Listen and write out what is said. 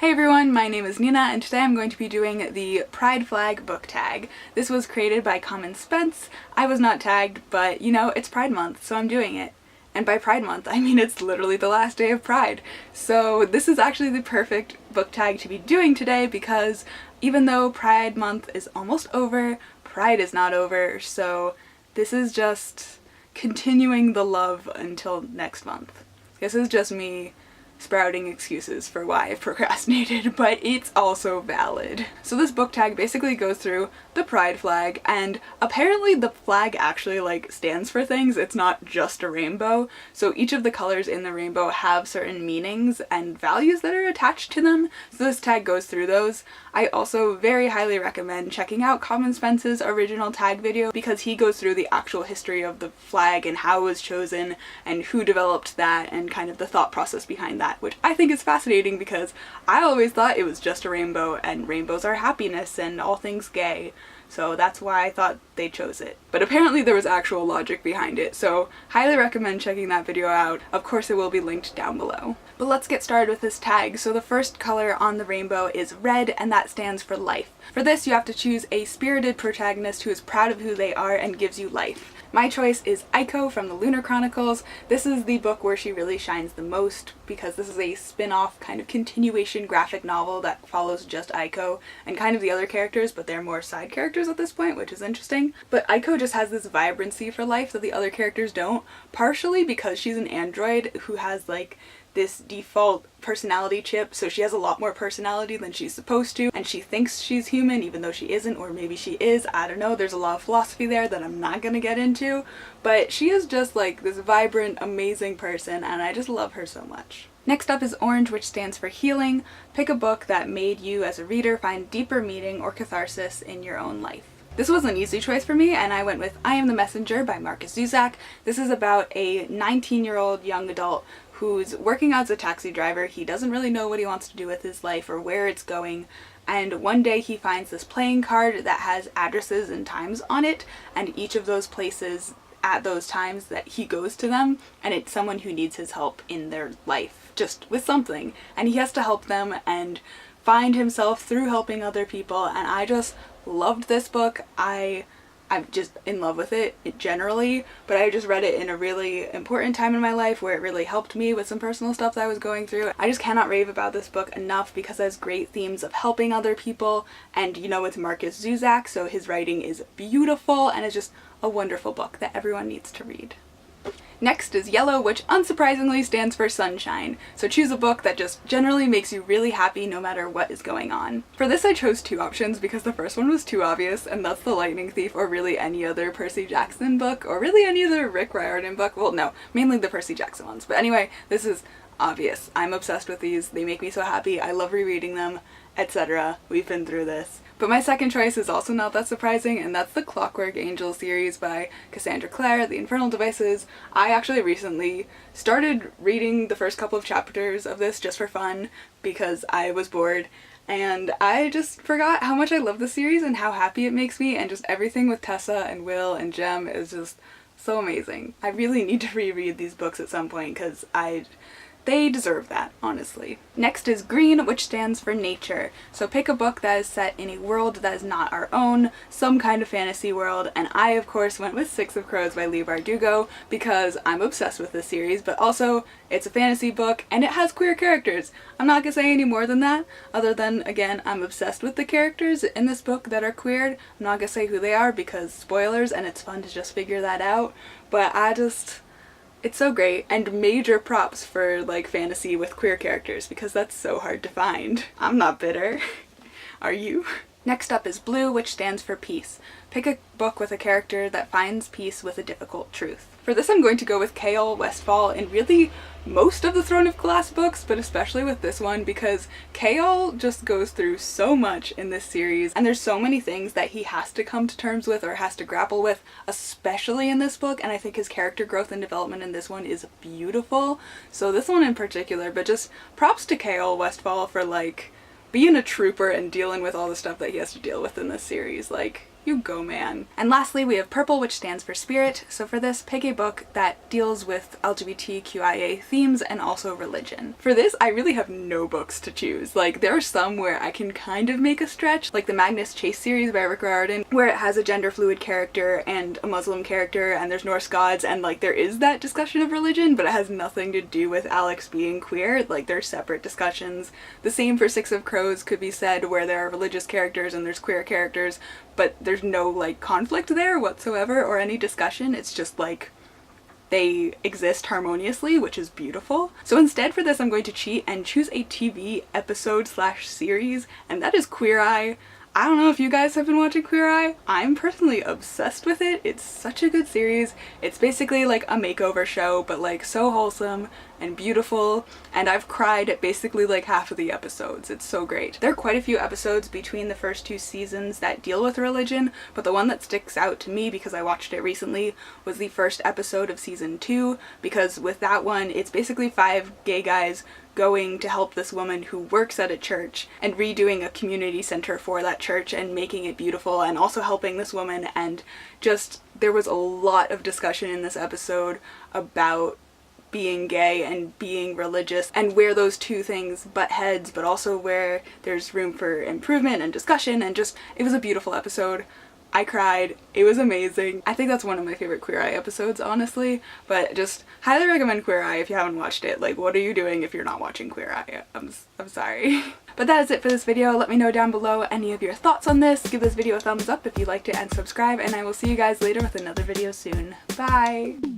Hey everyone, my name is Nina and today I'm going to be doing the Pride Flag book tag. This was created by Common Spence. I was not tagged, but you know, it's Pride Month, so I'm doing it. And by Pride Month, I mean it's literally the last day of Pride. So this is actually the perfect book tag to be doing today because even though Pride Month is almost over, Pride is not over, so this is just continuing the love until next month. This is just me sprouting excuses for why I've procrastinated, but it's also valid. So this book tag basically goes through the pride flag, and apparently the flag actually stands for things. It's not just a rainbow. So each of the colors in the rainbow have certain meanings and values that are attached to them. So this tag goes through those. I also very highly recommend checking out Common Spence's original tag video because he goes through the actual history of the flag and how it was chosen and who developed that and kind of the thought process behind that, which I think is fascinating because I always thought it was just a rainbow and rainbows are happiness and all things gay. So that's why I thought they chose it. But apparently there was actual logic behind it, so highly recommend checking that video out. Of course it will be linked down below. But let's get started with this tag. So the first color on the rainbow is red, and that stands for life. For this you have to choose a spirited protagonist who is proud of who they are and gives you life. My choice is Aiko from the Lunar Chronicles. This is the book where she really shines the most because this is a spin-off kind of continuation graphic novel that follows just Aiko and kind of the other characters, but they're more side characters at this point, which is interesting. But Aiko just has this vibrancy for life that the other characters don't, partially because she's an android who has this default personality chip, so she has a lot more personality than she's supposed to, and she thinks she's human even though she isn't, or maybe she is, I don't know, there's a lot of philosophy there that I'm not gonna get into, but she is just this vibrant, amazing person, and I just love her so much. Next up is orange, which stands for healing. Pick a book that made you as a reader find deeper meaning or catharsis in your own life. This was an easy choice for me, and I went with I Am the Messenger by Marcus Zusak. This is about a 19-year-old young adult who's working as a taxi driver. He doesn't really know what he wants to do with his life or where it's going, and one day he finds this playing card that has addresses and times on it, and each of those places at those times that he goes to them, and it's someone who needs his help in their life, just with something, and he has to help them and find himself through helping other people, and I just loved this book. I'm just in love with it generally, but I just read it in a really important time in my life where it really helped me with some personal stuff that I was going through. I just cannot rave about this book enough because it has great themes of helping other people, and you know, it's Marcus Zusak, so his writing is beautiful and it's just a wonderful book that everyone needs to read. Next is yellow, which unsurprisingly stands for sunshine, so choose a book that just generally makes you really happy no matter what is going on. For this I chose two options because the first one was too obvious, and that's The Lightning Thief, or really any other Percy Jackson book, or really any other Rick Riordan book. Well, no, mainly the Percy Jackson ones, but anyway, this is obvious. I'm obsessed with these, they make me so happy, I love rereading them, etc. We've been through this. But my second choice is also not that surprising, and that's the Clockwork Angel series by Cassandra Clare, The Infernal Devices. I actually recently started reading the first couple of chapters of this just for fun because I was bored, and I just forgot how much I love the series and how happy it makes me, and just everything with Tessa and Will and Jem is just so amazing. I really need to reread these books at some point because they deserve that, honestly. Next is green, which stands for nature. So pick a book that is set in a world that is not our own, some kind of fantasy world, and I of course went with Six of Crows by Leigh Bardugo because I'm obsessed with this series, but also it's a fantasy book and it has queer characters. I'm not gonna say any more than that, other than, again, I'm obsessed with the characters in this book that are queered. I'm not gonna say who they are because spoilers, and it's fun to just figure that out, but it's so great, and major props for fantasy with queer characters because that's so hard to find. I'm not bitter. Are you? Next up is blue, which stands for peace. Pick a book with a character that finds peace with a difficult truth. For this I'm going to go with Chaol Westfall in really most of the Throne of Glass books, but especially with this one because Chaol just goes through so much in this series, and there's so many things that he has to come to terms with or has to grapple with, especially in this book, and I think his character growth and development in this one is beautiful. So this one in particular, but just props to Chaol Westfall for being a trooper and dealing with all the stuff that he has to deal with in this series. You go, man. And lastly, we have purple, which stands for spirit. So for this, pick a book that deals with LGBTQIA themes and also religion. For this, I really have no books to choose. Like, there are some where I can kind of make a stretch, like the Magnus Chase series by Rick Riordan, where it has a gender fluid character and a Muslim character and there's Norse gods, and like there is that discussion of religion, but it has nothing to do with Alex being queer. Like, they're separate discussions. The same for Six of Crows could be said, where there are religious characters and there's queer characters, but there's no like conflict there whatsoever or any discussion. It's just like they exist harmoniously, which is beautiful. So instead for this, I'm going to cheat and choose a TV episode slash series, and that is Queer Eye. I don't know if you guys have been watching Queer Eye. I'm personally obsessed with it. It's such a good series. It's basically like a makeover show, but like so wholesome and beautiful, and I've cried at basically like half of the episodes. It's so great. There are quite a few episodes between the first 2 seasons that deal with religion, but the one that sticks out to me because I watched it recently was the first episode of season 2, because with that one, it's basically 5 gay guys going to help this woman who works at a church and redoing a community center for that church and making it beautiful, and also helping this woman. And just, there was a lot of discussion in this episode about being gay and being religious and where those two things butt heads, but also where there's room for improvement and discussion, and just, it was a beautiful episode. I cried. It was amazing. I think that's one of my favorite Queer Eye episodes, honestly, but just highly recommend Queer Eye if you haven't watched it. Like, what are you doing if you're not watching Queer Eye? I'm sorry. But that is it for this video. Let me know down below any of your thoughts on this. Give this video a thumbs up if you liked it and subscribe, and I will see you guys later with another video soon. Bye!